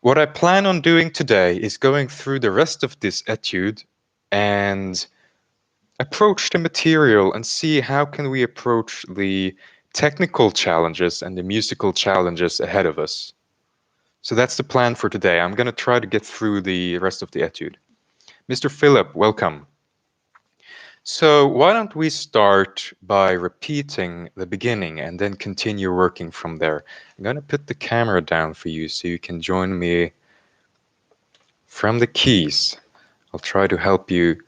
What I plan on doing today is going through the rest of this etude and approach the material and see how can we approach the technical challenges and the musical challenges ahead of us. So that's the plan for today. I'm going to try to get through the rest of the etude. Mr. Philip, welcome. So why don't we start by repeating the beginning and then continue working from there. I'm going to put the camera down for you so you can join me from the keys. I'll try to help you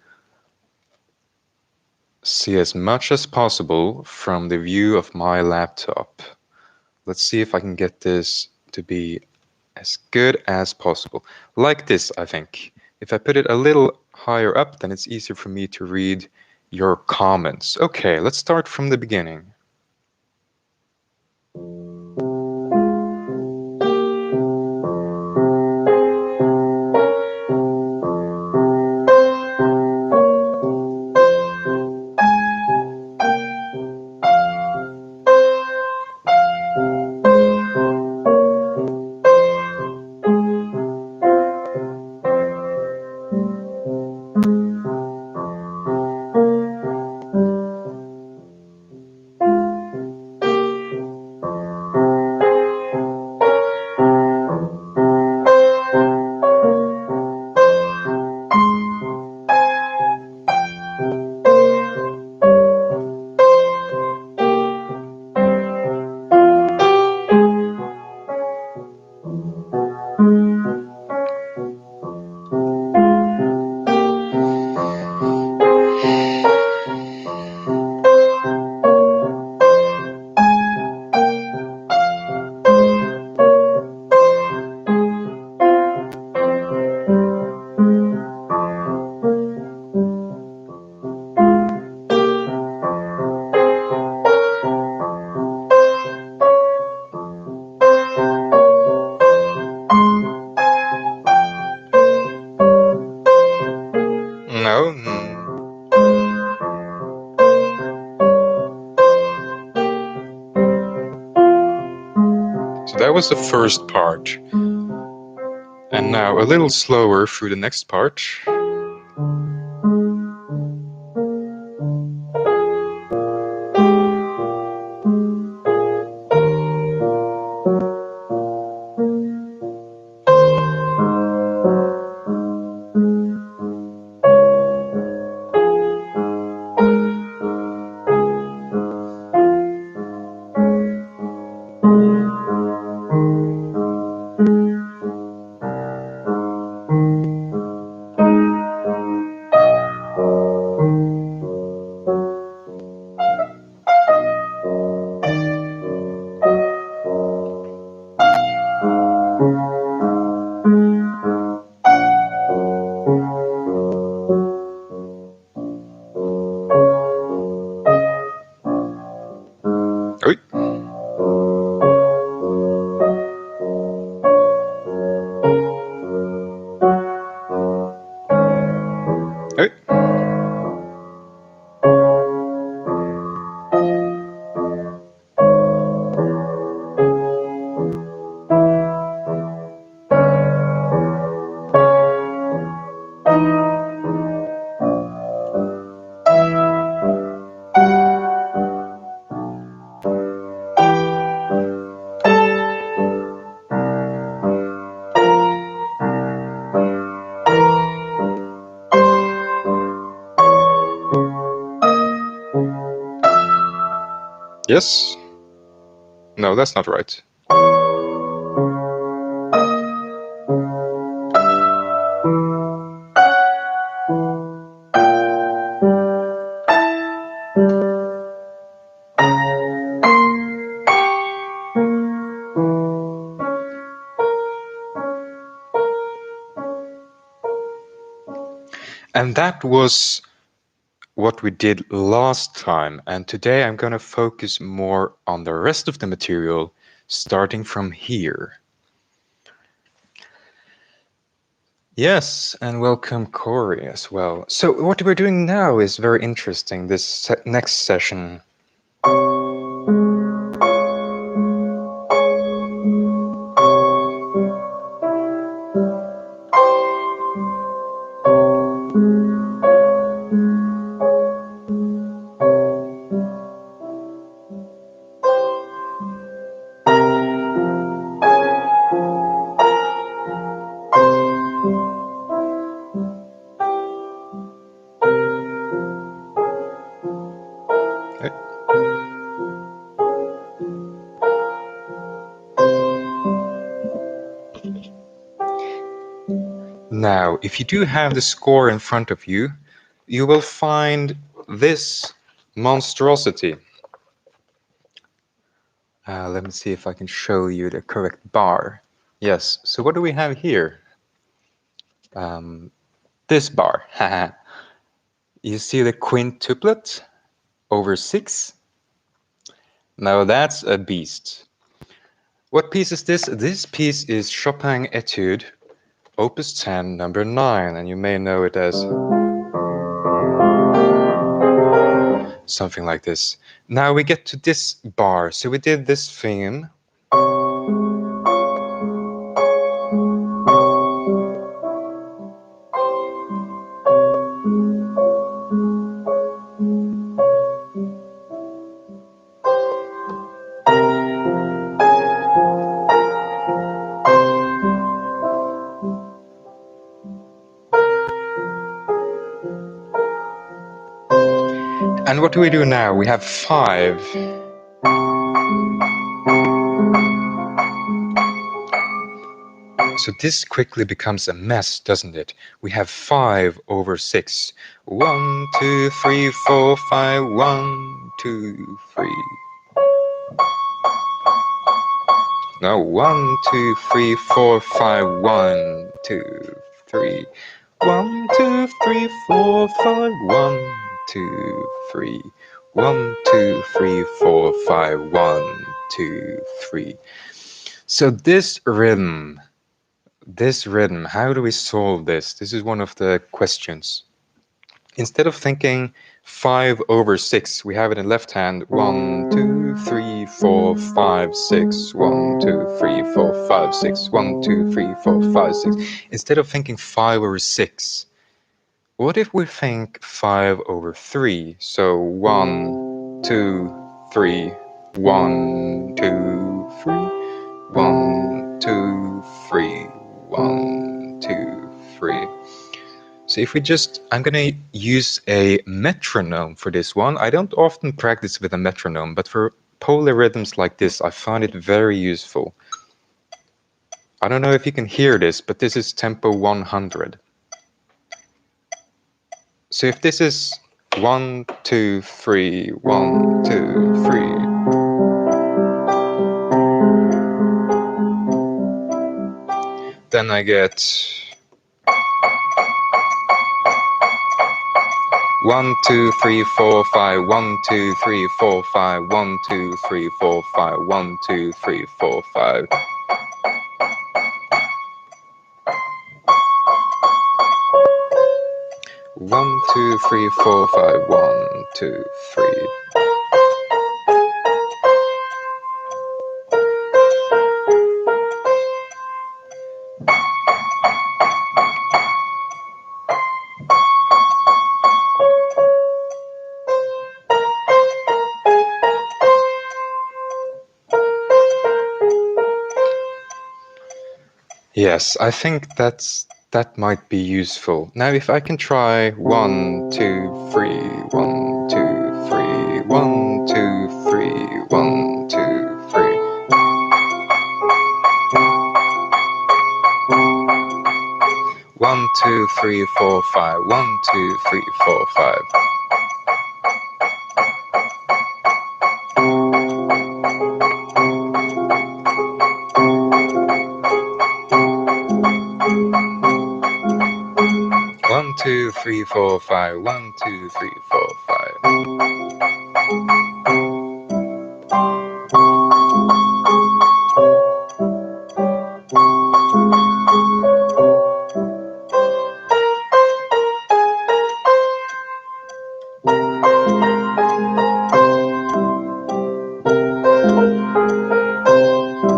see as much as possible from the view of my laptop. Let's see if I can get this to be as good as possible. Like this, I think. If I put it a little higher up, then it's easier for me to read your comments. Okay, let's start from the beginning. No. So that was the first part. And now a little slower through the next part. Yes? No, that's not right. And that was what we did last time, and today I'm going to focus more on the rest of the material, starting from here. Yes, and welcome Corey as well. So what we're doing now is very interesting, this next session. Now, if you do have the score in front of you, you will find this monstrosity. Let me see if I can show you the correct bar. Yes, so what do we have here? This bar. You see the quintuplet over 6? Now that's a beast. What piece is this? This piece is Chopin etude, opus 10, number 9, and you may know it as something like this. Now we get to this bar. So we did this theme. And what do we do now? We have 5. So this quickly becomes a mess, doesn't it? We have 5 over 6. 1, 2, 3, 4, 5, 1, 2, 3. No, 1, 2, 3, 4, 5, 1, 2, 3. 1, 2, 3, 4, 5, 1, 2, 3. 1, 2, 3, 4, 5, 1, 2, 3. So this rhythm, how do we solve this? This is one of the questions. Instead of thinking 5 over 6, we have it in left hand. 1, 2, 3, 4, 5, 6. 1, 2, 3, 4, 5, 6. 1, 2, 3, 4, 5, 6. Instead of thinking 5 over 6, what if we think 5 over 3? So 1, 2, 3, 1, 2, 3. 1, 2, 3, 1, 2, 3. So if we just, I'm going to use a metronome for this one. I don't often practice with a metronome, but for polyrhythms like this, I find it very useful. I don't know if you can hear this, but this is tempo 100. So if this is 1, 2, 3, 1, 2, 3. Then I get 1, 2, 3, 4, 5, 1, 2, 3, 4, 5, 1, 2, 3, 4, 5, 1, 2, 3, 4, 5. 1, 2, 3, 4, 5, 1, 2, 3. Yes, I think that might be useful. Now if I can try 1, 2, 3, 1, 2, 3, 1, 2, 3, 1, 2, 3. 1, 2, 3, 4, 5. 1, 2, 3, 4, 5. One, two, three, four, five. 1, 2, 3, 4, 5.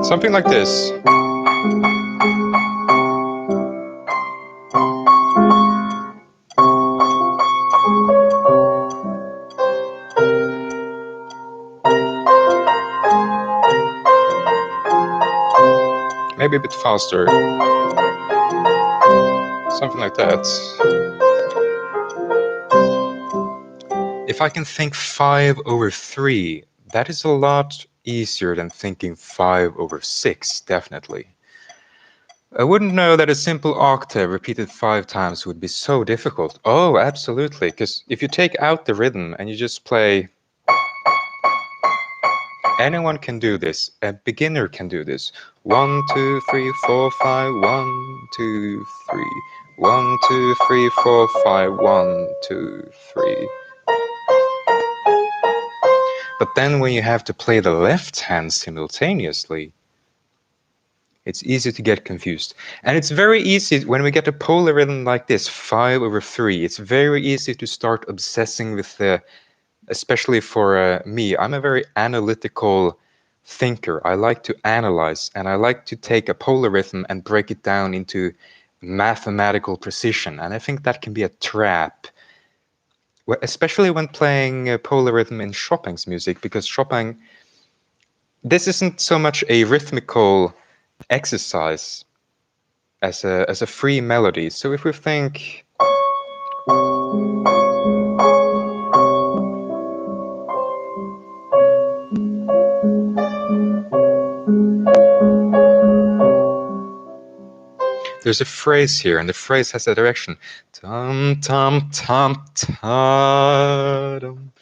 Something like this. Maybe a bit faster. Something like that. If I can think 5 over 3, that is a lot easier than thinking 5 over 6, definitely. I wouldn't know that a simple octave repeated 5 times would be so difficult. Oh, absolutely. Because if you take out the rhythm and you just play, anyone can do this. A beginner can do this. 1, 2, 3, 4, 5, 1, 2, 3. 1, 2, 3, 4, 5, 1, 2, 3. But then when you have to play the left hand simultaneously, it's easy to get confused. And it's very easy when we get a polyrhythm like this, 5/3, it's very easy to start obsessing with the, especially for me, I'm a very analytical thinker. I like to analyze, and I like to take a polyrhythm and break it down into mathematical precision. And I think that can be a trap, especially when playing polyrhythm in Chopin's music, because Chopin, this isn't so much a rhythmical exercise as a free melody. So if we think, there's a phrase here, and the phrase has a direction. Tum tum tum tum.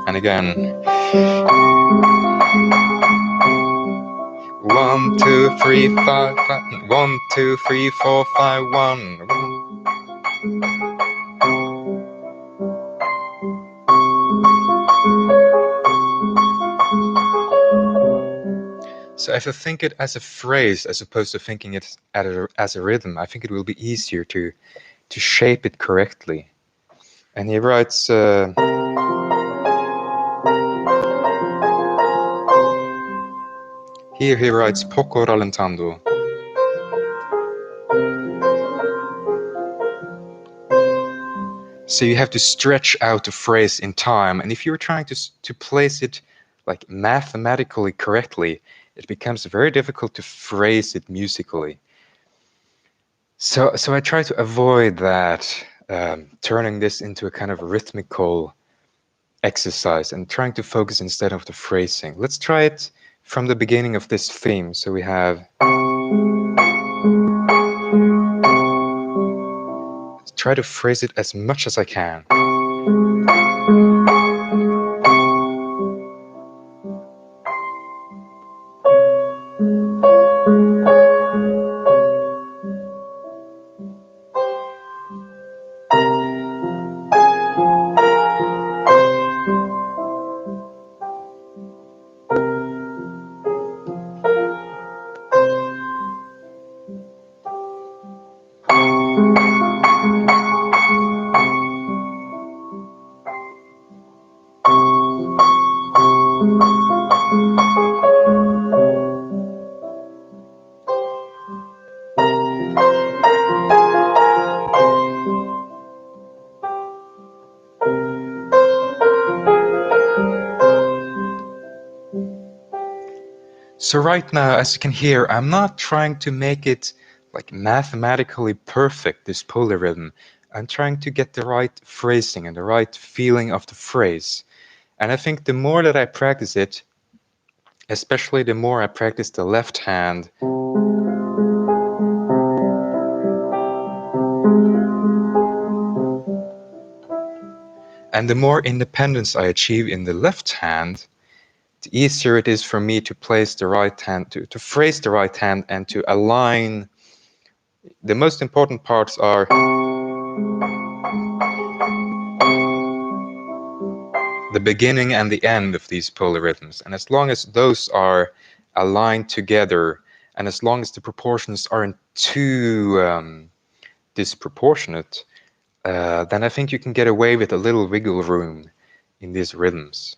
And again, 1, 2, 3, 5, 1, 2, 3, 4, 5, 1. So if I think it as a phrase as opposed to thinking it as a rhythm, I think it will be easier to shape it correctly. And he writes, here he writes poco rallentando. So you have to stretch out the phrase in time, and if you're trying to place it like mathematically correctly, it becomes very difficult to phrase it musically. So I try to avoid that, turning this into a kind of rhythmical exercise and trying to focus instead of the phrasing. Let's try it from the beginning of this theme. So we have, try to phrase it as much as I can. So right now, as you can hear, I'm not trying to make it like mathematically perfect, this polyrhythm. I'm trying to get the right phrasing and the right feeling of the phrase. And I think the more that I practice it, especially the more I practice the left hand, and the more independence I achieve in the left hand, the easier it is for me to place the right hand, to phrase the right hand and to align. The most important parts are the beginning and the end of these polyrhythms. And as long as those are aligned together, and as long as the proportions aren't too disproportionate, then I think you can get away with a little wiggle room in these rhythms.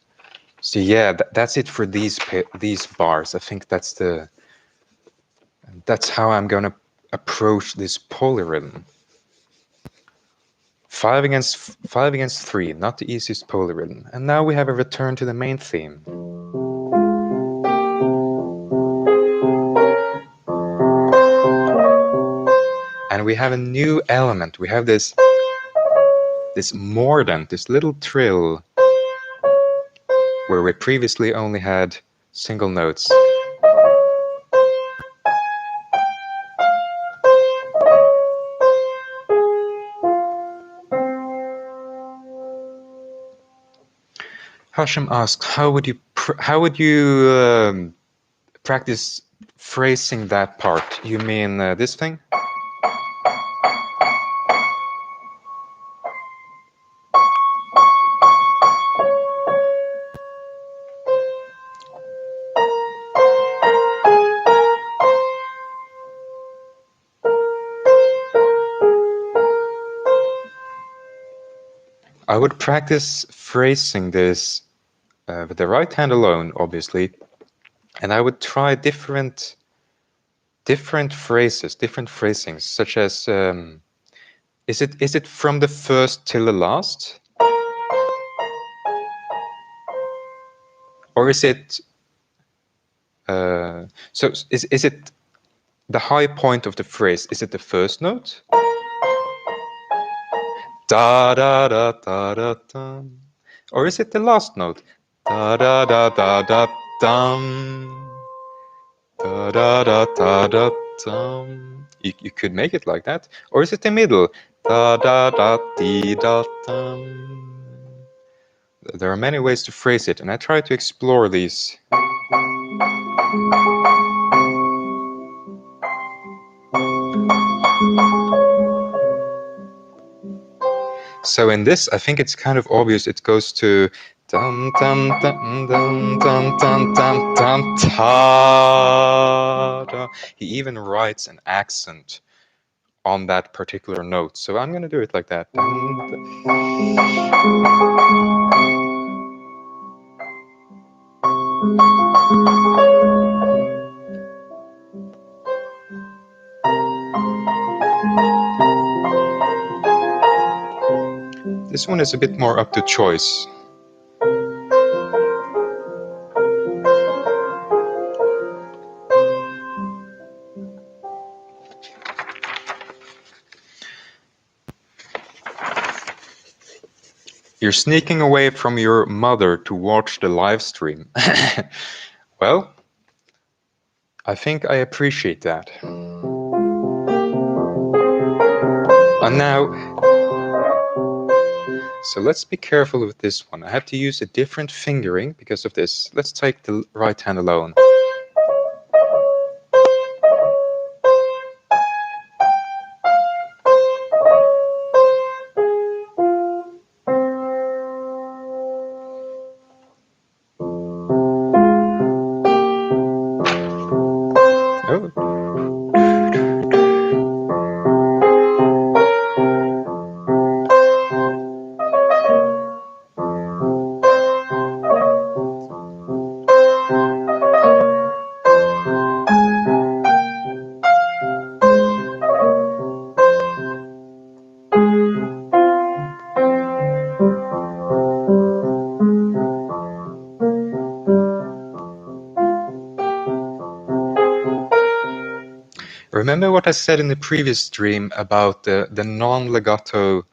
So yeah, that's it for these bars. I think that's how I'm gonna approach this polyrhythm. 5 against 3, not the easiest polyrhythm. And now we have a return to the main theme. and we have a new element. We have this mordant, this little trill, where we previously only had single notes. Hashem asks, how would you practice phrasing that part? You mean this thing? I would practice phrasing this with the right hand alone, obviously, and I would try different phrases, different phrasings, such as is it from the first till the last, or is it so is it the high point of the phrase? Is it the first note? Da da da da da dum. Or is it the last note? Da da da da da dum. Da da da da da dum. You could make it like that. Or is it the middle? Da da da dee da dum. There are many ways to phrase it, and I try to explore these. So in this, I think it's kind of obvious. It goes to dum dum dum dum dum dum dum dum ta da. He even writes an accent on that particular note. So I'm going to do it like that. This one is a bit more up to choice. You're sneaking away from your mother to watch the live stream. Well, I think I appreciate that. And now, so let's be careful with this one. I have to use a different fingering because of this. Let's take the right hand alone. Remember what I said in the previous stream about the non-legato.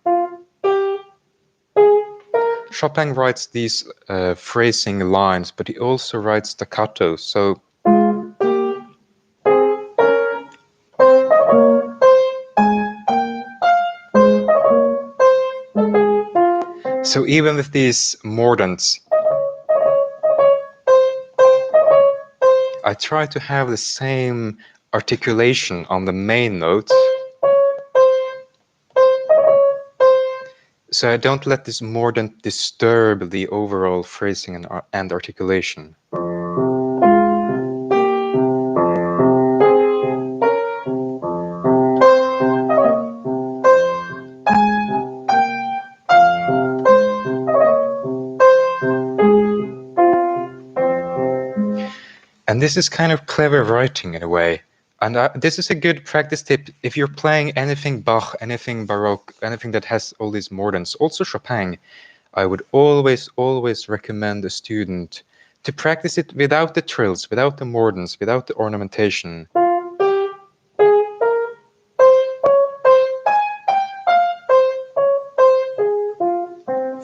Chopin writes these phrasing lines, but he also writes staccato. So even with these mordants, I try to have the same articulation on the main note, so I don't let this mordant disturb the overall phrasing and articulation. And this is kind of clever writing in a way. And this is a good practice tip if you're playing anything Bach, anything Baroque, anything that has all these mordants, also Chopin. I would always recommend a student to practice it without the trills, without the mordants, without the ornamentation.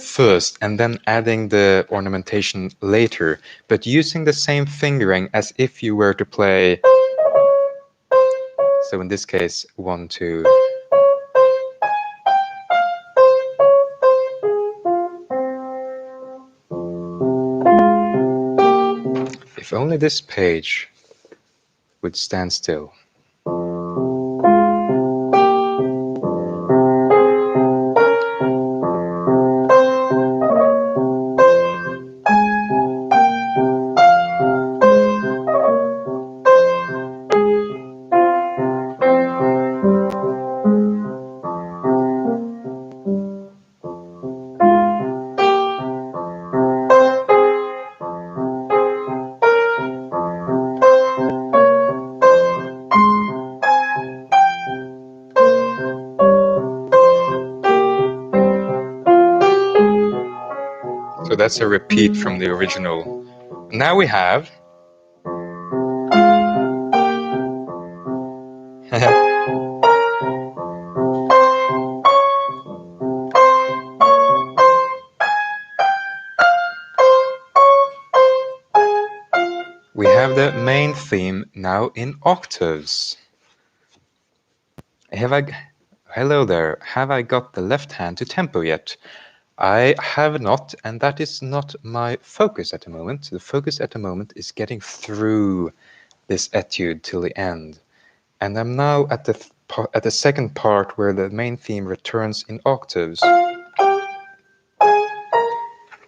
first and then adding the ornamentation later, but using the same fingering as if you were to play. So in this case, 1, 2. If only this page would stand still. So that's a repeat from the original. Now we have we have the main theme now in octaves. Hello there. Have I got the left hand to tempo yet? I have not, and that is not my focus at the moment. The focus at the moment is getting through this etude till the end. And I'm now at the second part where the main theme returns in octaves.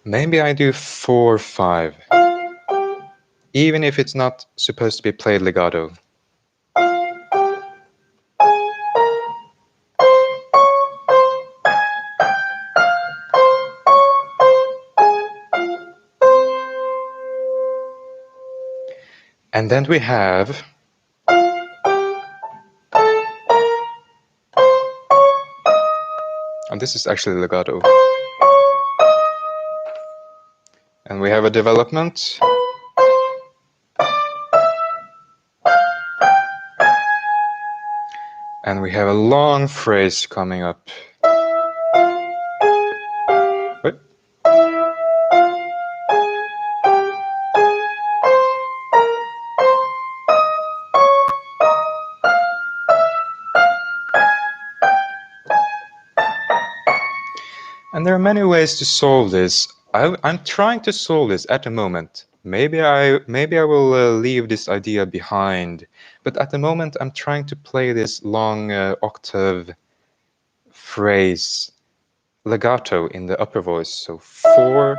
Maybe I do 4, 5, even if it's not supposed to be played legato. And then we have and this is actually legato. And we have a development. And we have a long phrase coming up. Wait. And there are many ways to solve this. I'm trying to solve this at the moment. Maybe I will leave this idea behind. But at the moment, I'm trying to play this long octave phrase legato in the upper voice. So 4,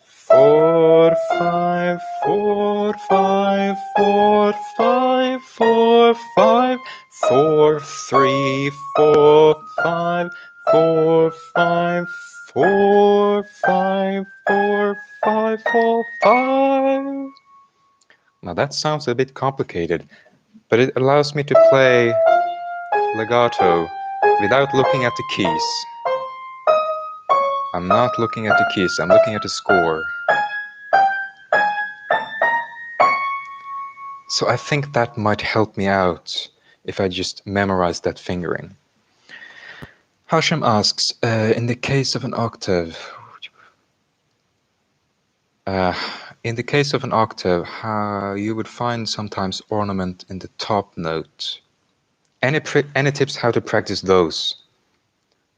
4, 5, 4, 5, 4, 5, 4, 5, 4, 3, 4, 5, 4, 5, 4, 5, 4, 5, 4, 5. Now that sounds a bit complicated, but it allows me to play legato without looking at the keys. I'm not looking at the keys, I'm looking at the score. So I think that might help me out if I just memorize that fingering. Hashem asks, in the case of an octave, how you would find sometimes ornament in the top note. Any tips how to practice those?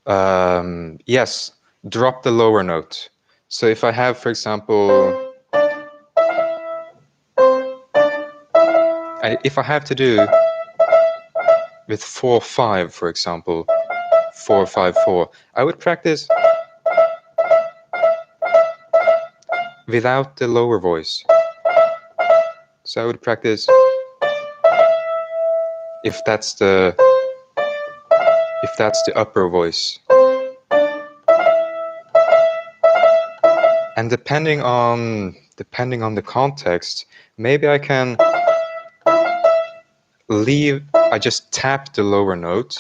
Yes, drop the lower note. So if I have, for example, if I have to do with 4, 5, for example, 4, 5, 4, I would practice without the lower voice. So I would practice if that's the upper voice. And depending on the context, maybe I can I just tap the lower note,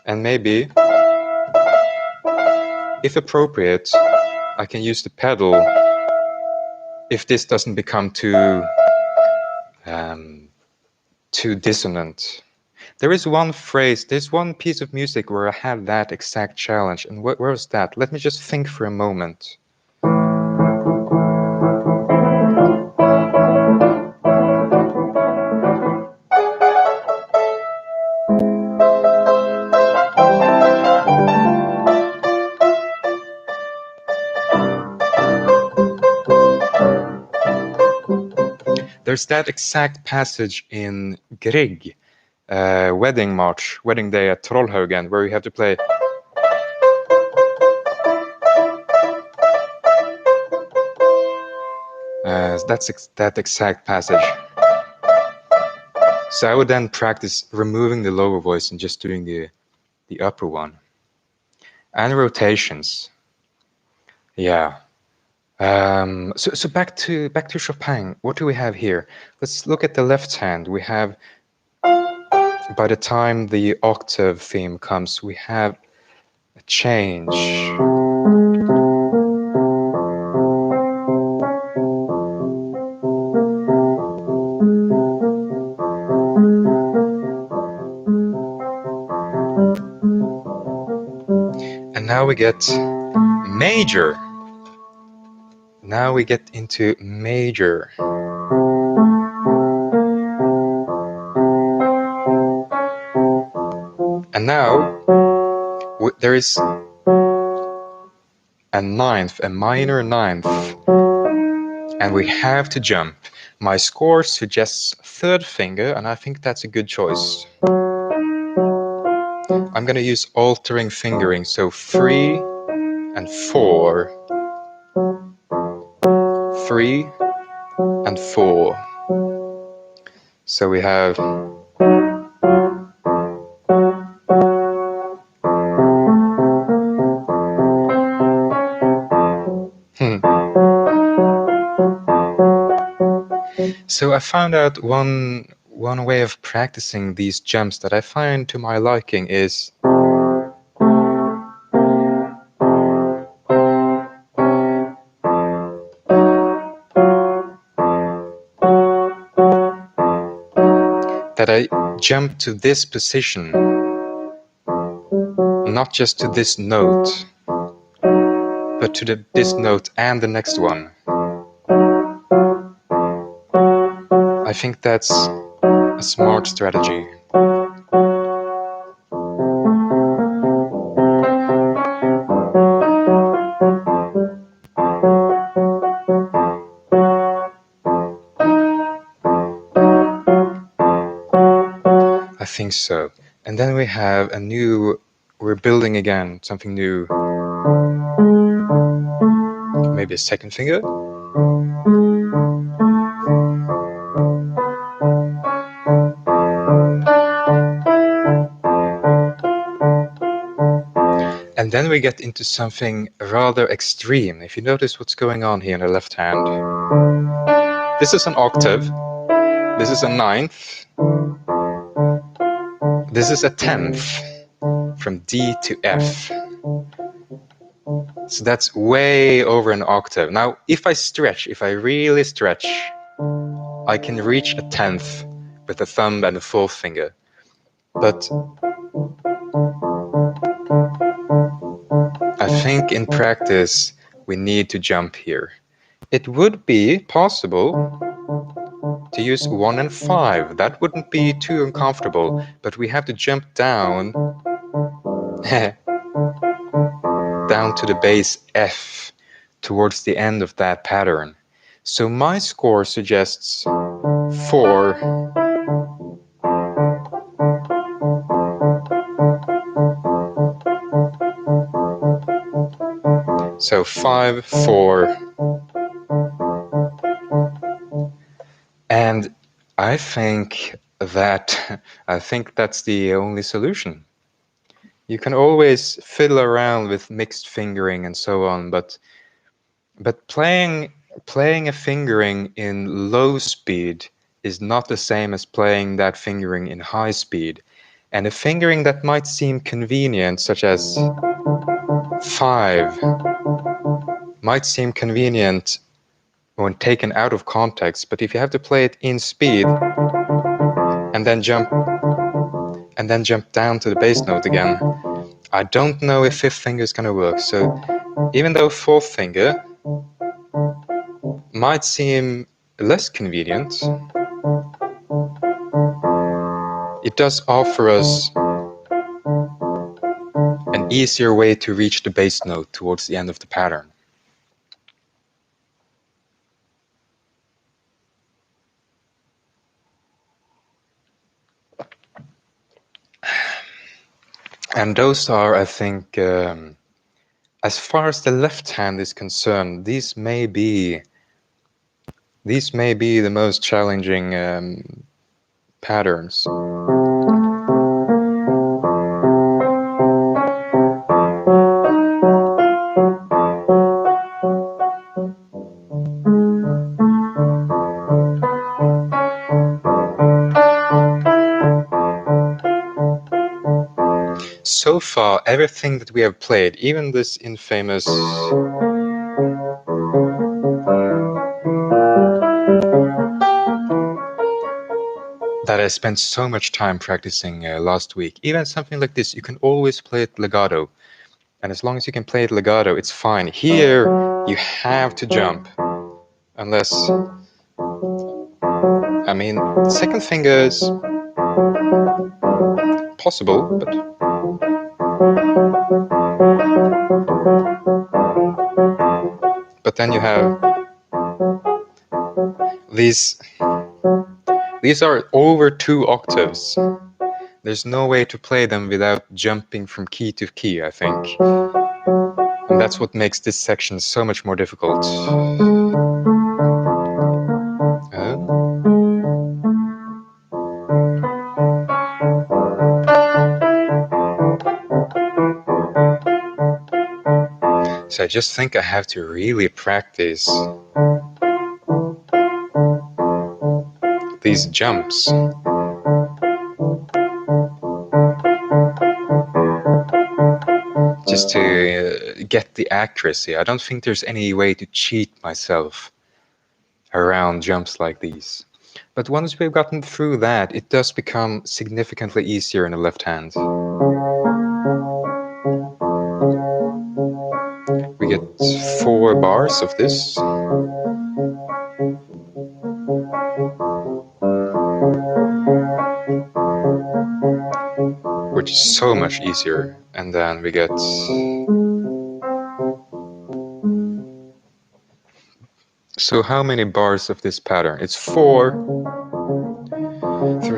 and maybe, if appropriate, I can use the pedal if this doesn't become too dissonant. There is one phrase, there's one piece of music where I have that exact challenge. And where was that? Let me just think for a moment. There's that exact passage in Grieg, Wedding March, Wedding Day at Trollhaugen, where you have to play. That's that exact passage. So I would then practice removing the lower voice and just doing the upper one. And rotations. Yeah. So back to Chopin. What do we have here? Let's look at the left hand. We have, by the time the octave theme comes, we have a change. And now we get major. Now we get into major. And now there is a ninth, a minor ninth, and we have to jump. My score suggests third finger, and I think that's a good choice. I'm going to use altering fingering, so 3 and 4. 3 and 4. So we have So I found out one way of practicing these jumps that I find to my liking is that I jump to this position, not just to this note, but to this note and the next one. I think that's a smart strategy. I think so. And then we have a new, we're building again, something new. Maybe a second finger. And then we get into something rather extreme. If you notice what's going on here in the left hand. This is an octave. This is a ninth. This is a tenth from D to F. So that's way over an octave. Now, if I really stretch, I can reach a tenth with the thumb and the fourth finger. But I think in practice, we need to jump here. It would be possible to use 1 and 5. That wouldn't be too uncomfortable, but we have to jump down down to the bass F towards the end of that pattern. So my score suggests 4. So 5, 4. And I think that's the only solution. You can always fiddle around with mixed fingering and so on, but playing a fingering in low speed is not the same as playing that fingering in high speed. And a fingering that might seem convenient, such as 5, might seem convenient when taken out of context, but if you have to play it in speed and then jump and then jump down to the bass note again. I don't know if fifth finger is gonna work, so even though fourth finger might seem less convenient, it does offer us an easier way to reach the bass note towards the end of the pattern. And those are, I think, as far as the left hand is concerned, these may be the most challenging patterns. So far, everything that we have played, even this infamous that I spent so much time practicing last week, even something like this, you can always play it legato. And as long as you can play it legato, it's fine. Here, you have to jump. Unless, I mean, second finger is possible, but then you have these are over 2 octaves. There's no way to play them without jumping from key to key, I think. And that's what makes this section so much more difficult. So I just think I have to really practice these jumps. Just to get the accuracy. I don't think there's any way to cheat myself around jumps like these. But once we've gotten through that, it does become significantly easier in the left hand. We get 4 bars of this. Which is so much easier. And then we get... So how many bars of this pattern? It's 4,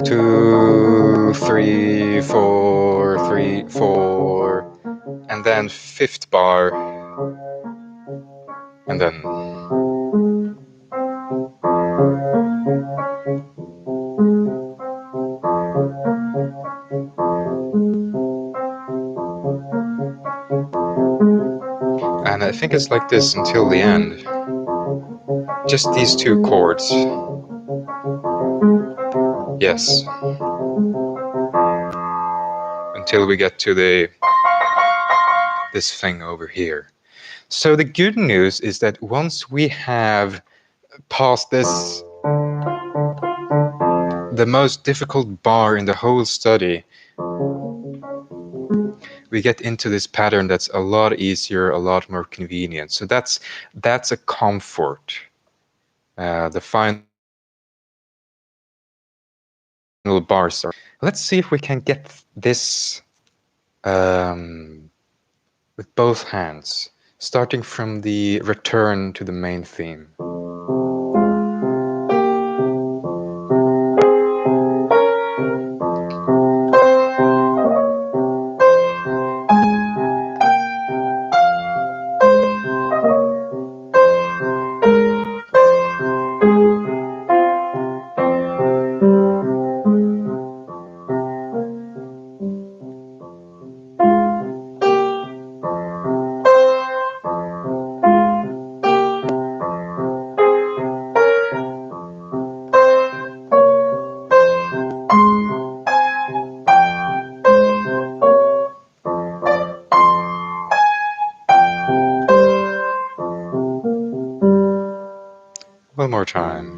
2, 3, 4, 3, 4, and then 5th bar, and then and I think it's like this until the end. Just these 2 chords. Yes. Until we get to this thing over here. So the good news is that once we have passed this, the most difficult bar in the whole study, we get into this pattern that's a lot easier, a lot more convenient. So that's a comfort. The final bars are... Let's see if we can get this with both hands, starting from the return to the main theme. One more time.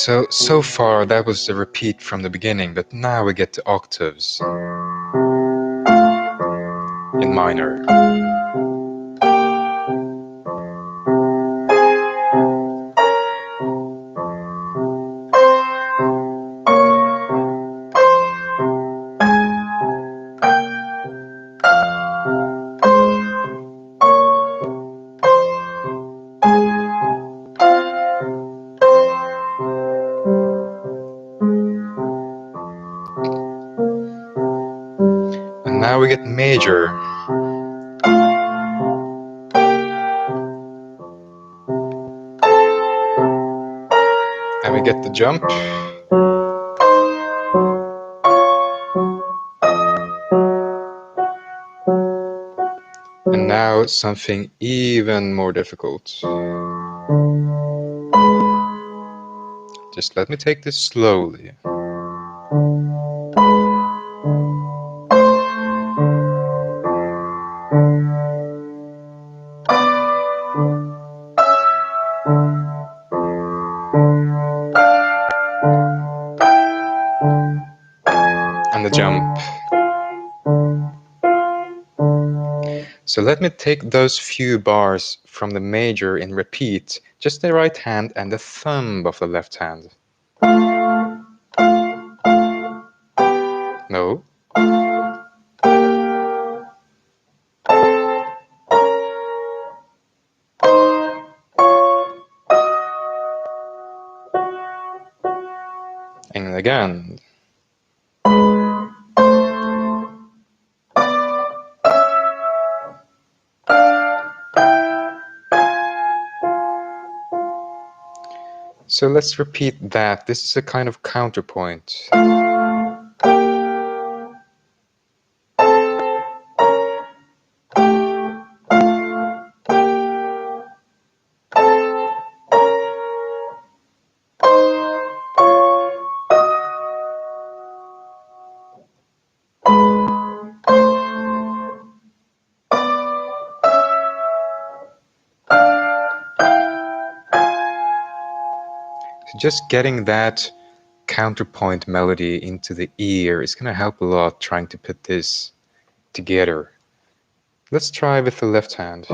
So far that was the repeat from the beginning, but now we get to octaves in minor. And now we get major. And we get the jump. And now something even more difficult. Just let me take this slowly. And the jump. So let me take those few bars from the major in repeat, just the right hand and the thumb of the left hand. No. And again. So let's repeat that. This is a kind of counterpoint. Just getting that counterpoint melody into the ear is going to help a lot trying to put this together. Let's try with the left hand.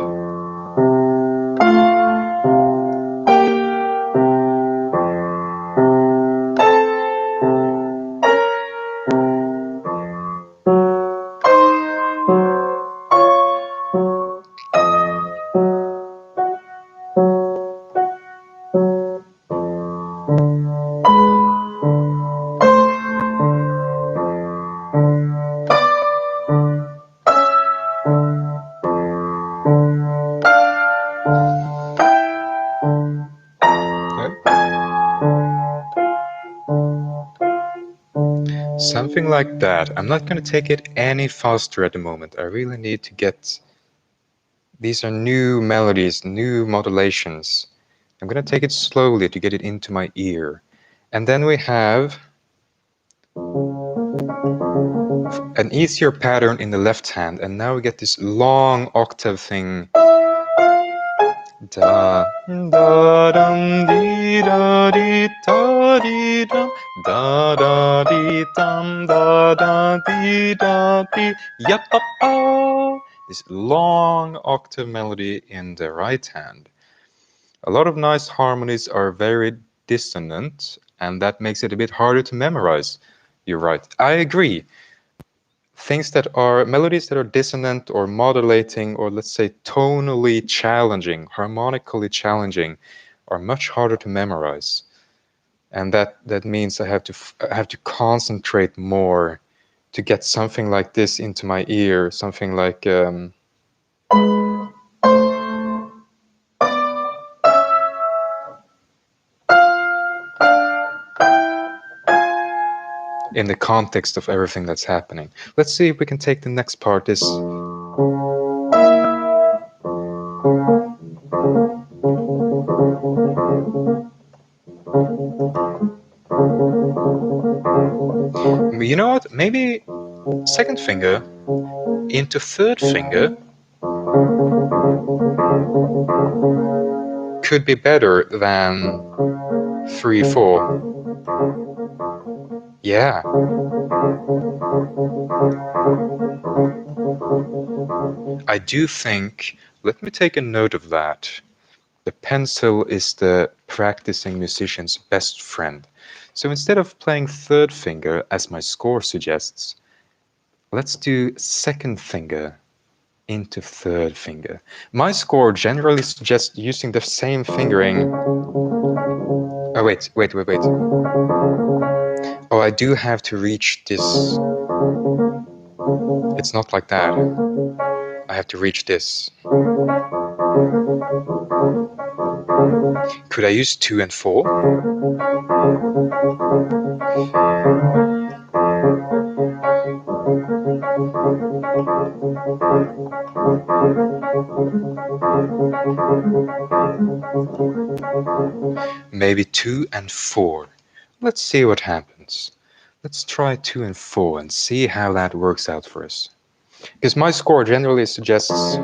Something like that. I'm not going to take it any faster at the moment. I really need to get... These are new melodies, new modulations. I'm going to take it slowly to get it into my ear. And then we have an easier pattern in the left hand. And now we get this long octave thing. Da da dum dee da dee da dee dum da da dee dum da da dee da dee yep oh. This long octave melody in the right hand. A lot of nice harmonies are very dissonant, and that makes it a bit harder to memorize. You're right. I agree. Things that are melodies that are dissonant or modulating or let's say tonally challenging, harmonically challenging, are much harder to memorize, and that means I have to concentrate more to get something like this into my ear, something like in the context of everything that's happening. Let's see if we can take the next part. This you know what? Maybe second finger into third finger could be better than 3, 4. Yeah. I do think, let me take a note of that. The pencil is the practicing musician's best friend. So instead of playing third finger, as my score suggests, let's do second finger into third finger. My score generally suggests using the same fingering. Oh, wait. Oh, I do have to reach this. It's not like that. I have to reach this. Could I use 2 and 4? Maybe 2 and 4. Let's see what happens. Let's try 2 and 4 and see how that works out for us. Because my score generally suggests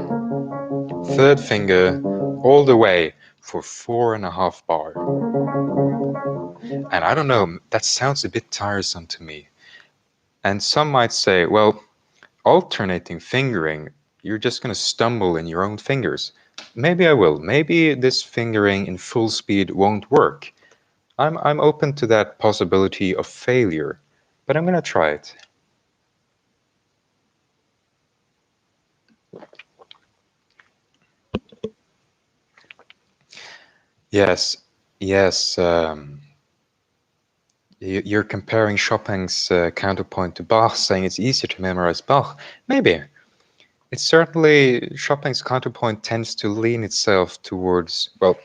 third finger all the way for 4.5 bar. And I don't know, that sounds a bit tiresome to me. And some might say, well, alternating fingering, you're just going to stumble in your own fingers. Maybe I will. Maybe this fingering in full speed won't work. I'm open to that possibility of failure, but I'm going to try it. Yes, yes. You're comparing Chopin's counterpoint to Bach, saying it's easier to memorize Bach. Maybe. It's certainly, Chopin's counterpoint tends to lean itself towards, well,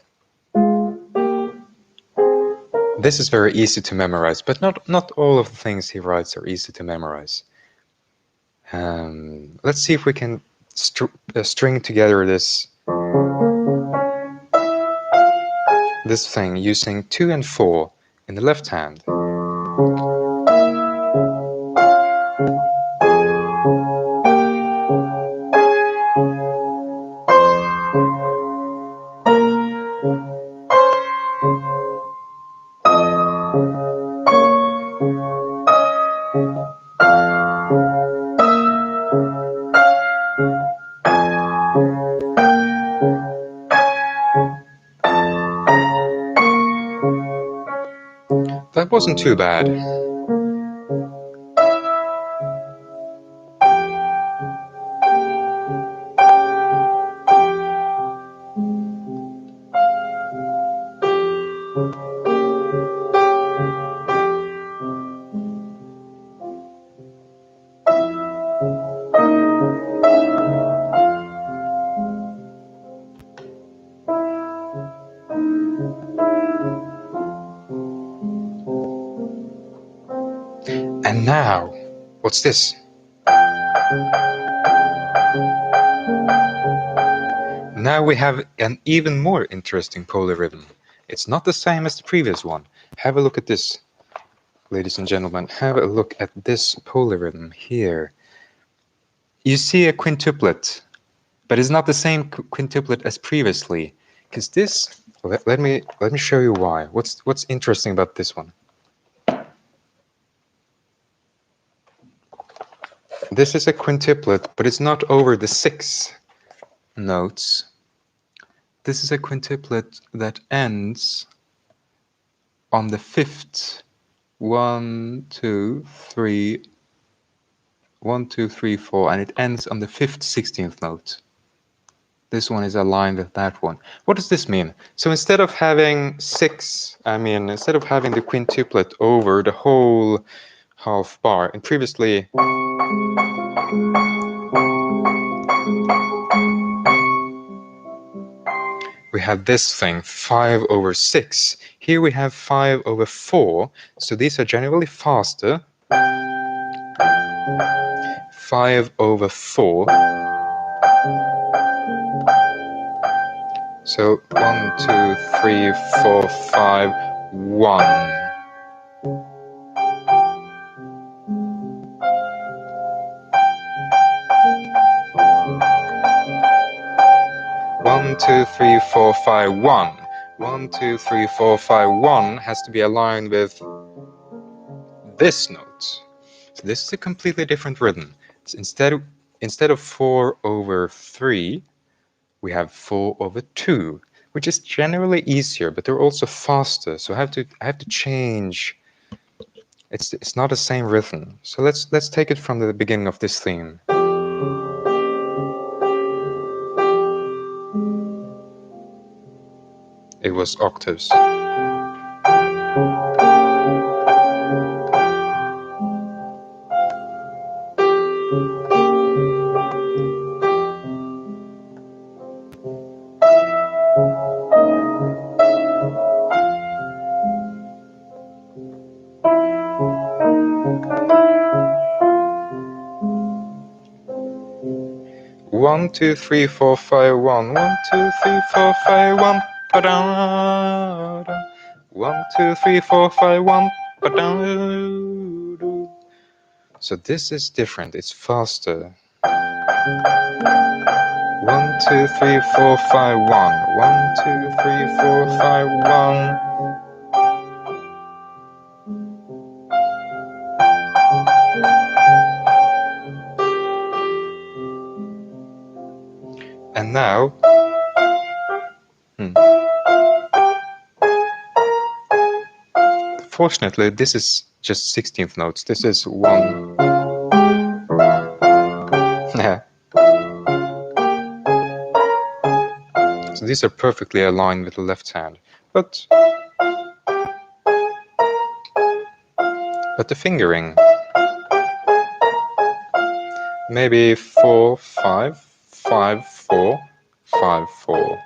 this is very easy to memorize, but not all of the things he writes are easy to memorize. Let's see if we can string together this thing using 2 and 4 in the left hand. That wasn't too bad. And now, what's this? Now we have an even more interesting polyrhythm. It's not the same as the previous one. Have a look at this, ladies and gentlemen. Have a look at this polyrhythm here. You see a quintuplet, but it's not the same quintuplet as previously. Because this, let me show you why. What's interesting about this one? This is a quintuplet, but it's not over the 6 notes. This is a quintuplet that ends on the 5th. 1, 2, 3, 1, 2, 3, 4, and it ends on the 5th 16th note. This one is aligned with that one. What does this mean? So instead of having instead of having the quintuplet over the whole half bar, and previously we had this thing, 5 over 6. Here we have 5 over 4, so these are generally faster. 5 over 4. So 1, 2, 3, 4, 5, 1. 1, 2, 3, 4, 5, 1. 1, 2, 3, 4, 5, 1 has to be aligned with this note. So this is a completely different rhythm. It's instead of 4/3, we have 4/2, which is generally easier, but they're also faster. So I have to change. It's not the same rhythm. So let's take it from the beginning of this theme. It was octaves. One, 2, 3, 4, 5, 1. 1, 2, 3, 4, 5, 1. Ba-da, da. 1, 2, 3, 4, 5, 1. Ba-da, do. So this is different. It's faster. 1, 2, 3, 4, 5, 1. 1, 2, 3, 4, 5, 1. And now, fortunately, this is just 16th notes. This is 1. Yeah. So these are perfectly aligned with the left hand. But the fingering, maybe 4, 5, 5, 4, 5, 4.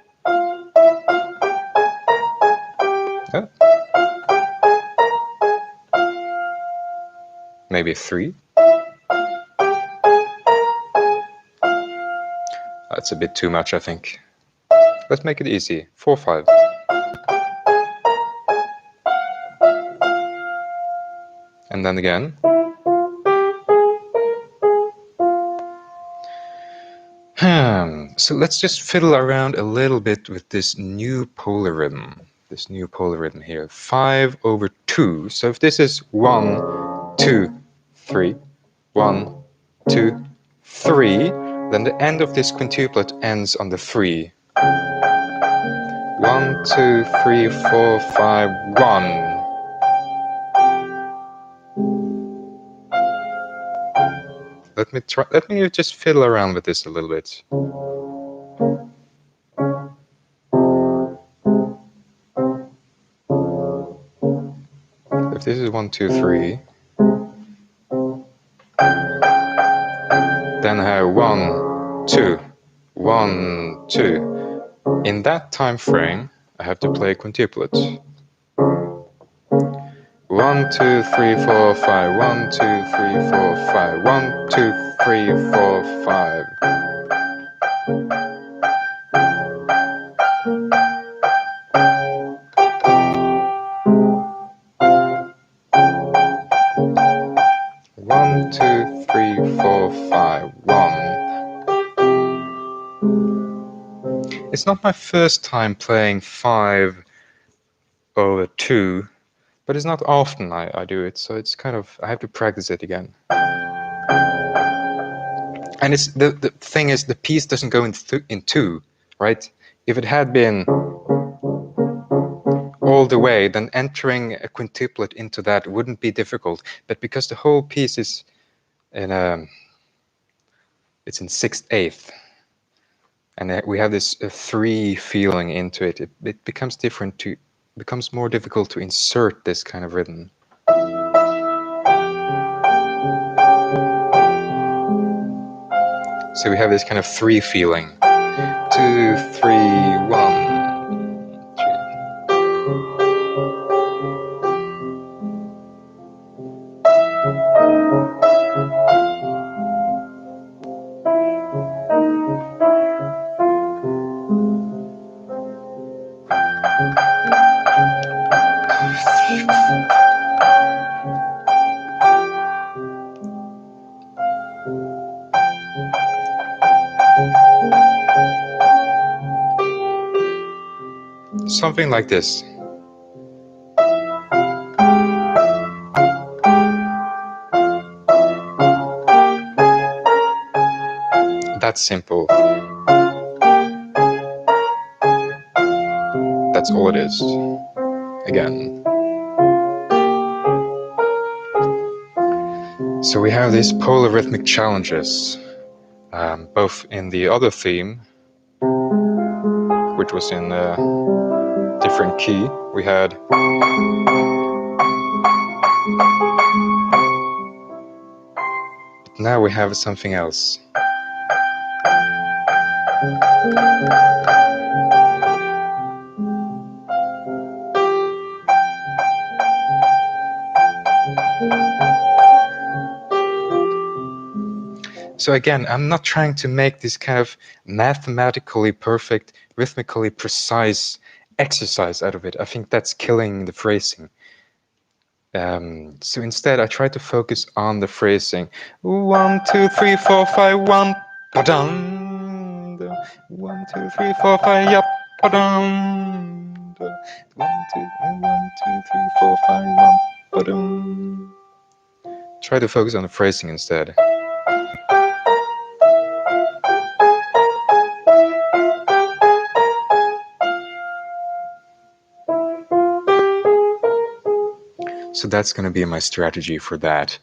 Yeah. Maybe 3. That's a bit too much, I think. Let's make it easy. 4, 5. And then again. So let's just fiddle around a little bit with this new polyrhythm. This new polyrhythm here. 5/2. So if this is 1, 2, 3, 1, 2, 3, then the end of this quintuplet ends on the 3. 1, 2, 3, 4, 5, 1. Let me just fiddle around with this a little bit. If this is 1, 2, 3, then I have 1, 2, 1, 2. In that time frame, I have to play a quintuplet. 1, 2, 3, 4, 5. 1, 2, 3, 4, 5. 1, 2, 3, 4, 5. One, 2, 3, 4, 5, 1. It's not my first time playing 5/2, but it's not often I do it, so it's kind of, I have to practice it again. And it's the thing is, the piece doesn't go in 2, right? If it had been all the way, then entering a quintuplet into that wouldn't be difficult. But because the whole piece is it's in 6/8, and we have this 3 feeling into it, it becomes becomes more difficult to insert this kind of rhythm. So we have this kind of 3 feeling. 2, 3, 1. something like this. That's simple. That's all it is. Again. So we have these polyrhythmic challenges, both in the other theme, which was in a different key. We had now we have something else. So again, I'm not trying to make this kind of mathematically perfect, rhythmically precise exercise out of it. I think that's killing the phrasing. So instead, I try to focus on the phrasing. 1, 2, 3, 4, 5, 1, ba-dum. 1, 2, 3, 4, 5, yep, ba-dum. 1, 2, 3, 4, 5, 1, ba-dum. Try to focus on the phrasing instead. So that's going to be my strategy for that.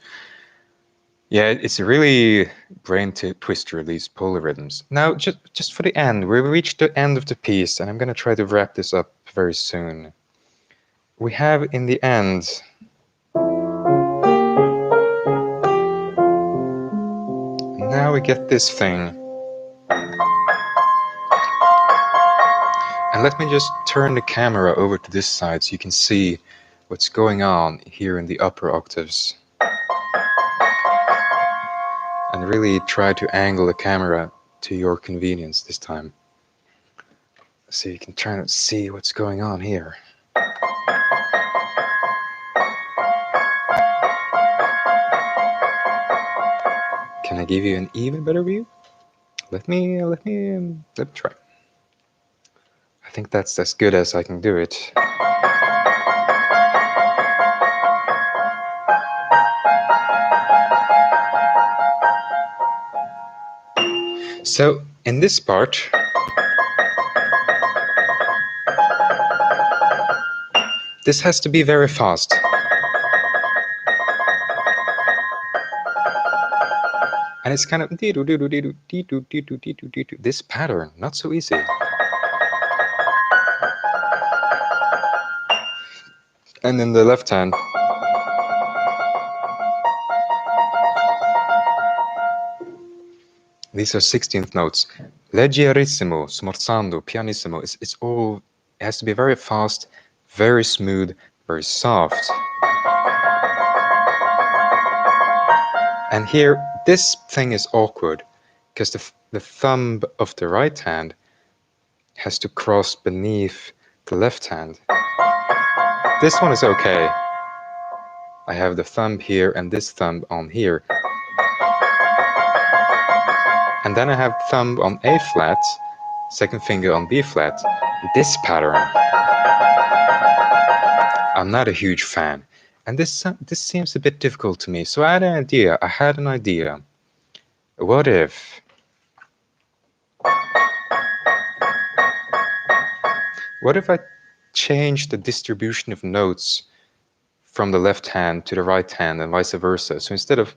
Yeah, it's a really brain twister, these polyrhythms. Now, just for the end, we reached the end of the piece, and I'm going to try to wrap this up very soon. We have, in the end, now we get this thing. And let me just turn the camera over to this side so you can see what's going on here in the upper octaves. And really try to angle the camera to your convenience this time. So you can try to see what's going on here. Can I give you an even better view? Let me try. I think that's as good as I can do it. So in this part, this has to be very fast. And it's kind of this pattern, not so easy. And in the left hand, these are 16th notes. Leggerissimo, smorzando, pianissimo. It's all, it has to be very fast, very smooth, very soft. And here, this thing is awkward because the thumb of the right hand has to cross beneath the left hand. This one is okay. I have the thumb here and this thumb on here. And then I have thumb on A flat, second finger on B flat. This pattern, I'm not a huge fan. And this seems a bit difficult to me. So I had an idea. What if I change the distribution of notes from the left hand to the right hand and vice versa? So instead of,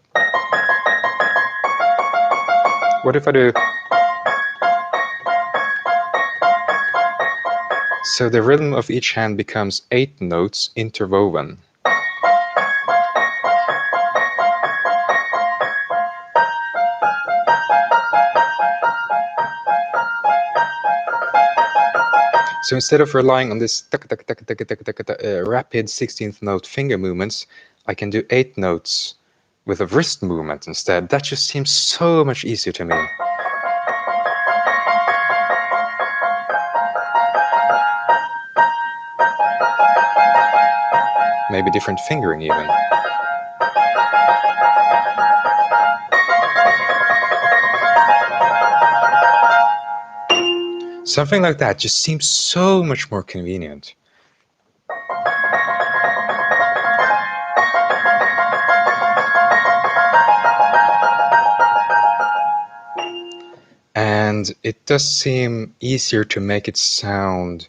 what if I do, so the rhythm of each hand becomes 8 notes interwoven. So instead of relying on this rapid 16th note finger movements, I can do 8 notes with a wrist movement instead. That just seems so much easier to me. Maybe different fingering even. Something like that just seems so much more convenient. And it does seem easier to make it sound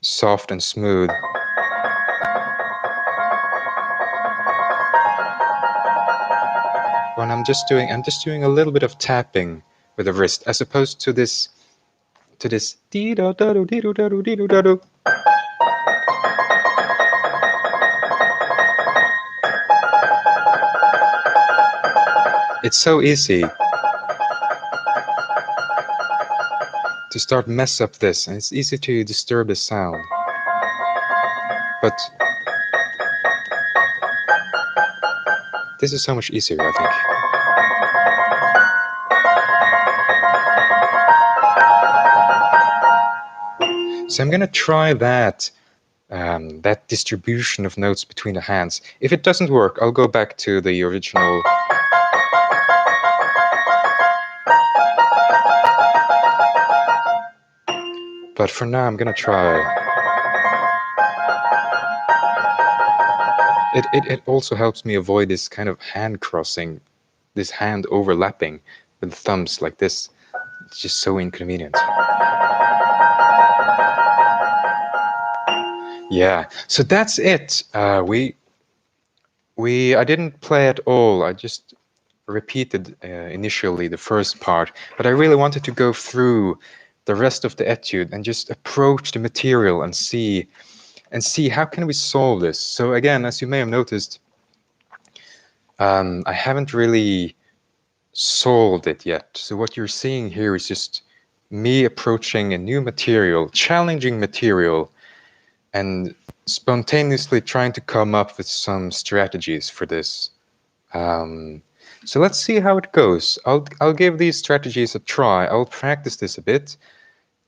soft and smooth. When I'm just doing a little bit of tapping with the wrist, as opposed to this dee da da do dee do da do dee do da do. It's so easy to start mess up this, and it's easy to disturb the sound. But this is so much easier, I think. So I'm gonna try that distribution of notes between the hands. If it doesn't work, I'll go back to the original. But for now, I'm gonna try. It also helps me avoid this kind of hand crossing, this hand overlapping with the thumbs like this. It's just so inconvenient. Yeah, so that's it. I didn't play at all. I just repeated initially the first part, but I really wanted to go through the rest of the etude and just approach the material and see how can we solve this. So again, as you may have noticed, I haven't really solved it yet. So what you're seeing here is just me approaching a new material, challenging material, and spontaneously trying to come up with some strategies for this. So let's see how it goes. I'll give these strategies a try. I'll practice this a bit,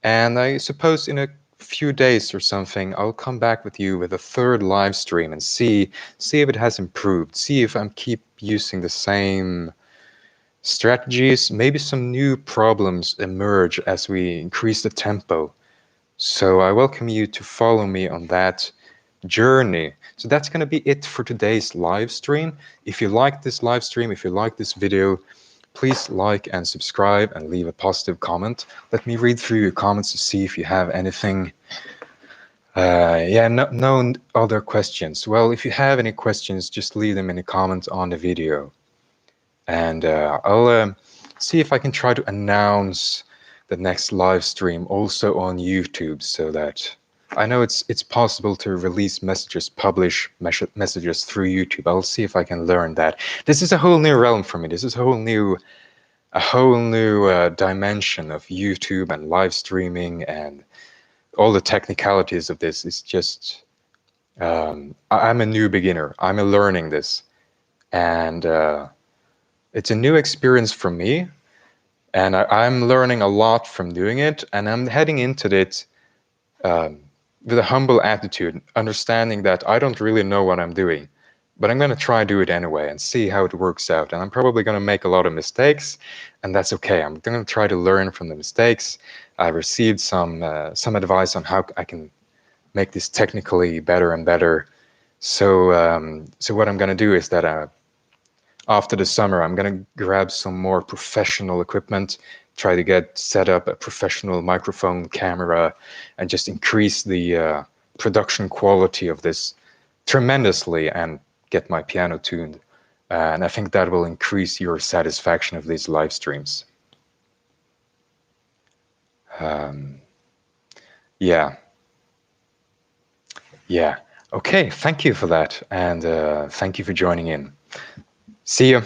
and I suppose in a few days or something, I'll come back with you with a third live stream and see if it has improved. See if I'm keep using the same strategies. Maybe some new problems emerge as we increase the tempo. So I welcome you to follow me on that journey. So that's going to be it for today's live stream. If you like this live stream, if you like this video, please like and subscribe and leave a positive comment. Let me read through your comments to see if you have anything. No other questions. Well, if you have any questions, just leave them in the comments on the video. And I'll see if I can try to announce the next live stream also on YouTube, so that I know it's possible to release messages, publish messages through YouTube. I'll see if I can learn that. This is a whole new realm for me. This is a whole new dimension of YouTube and live streaming, and all the technicalities of this. Is just I'm a new beginner. I'm learning this, and it's a new experience for me, and I'm learning a lot from doing it, and I'm heading into it with a humble attitude, understanding that I don't really know what I'm doing, but I'm going to try to do it anyway and see how it works out. And I'm probably going to make a lot of mistakes, and that's okay. I'm going to try to learn from the mistakes. I received some advice on how I can make this technically better and better. So what I'm going to do is that after the summer, I'm going to grab some more professional equipment, try to get set up a professional microphone, camera, and just increase the production quality of this tremendously and get my piano tuned. And I think that will increase your satisfaction of these live streams. Yeah. Okay, thank you for that. And thank you for joining in. See you.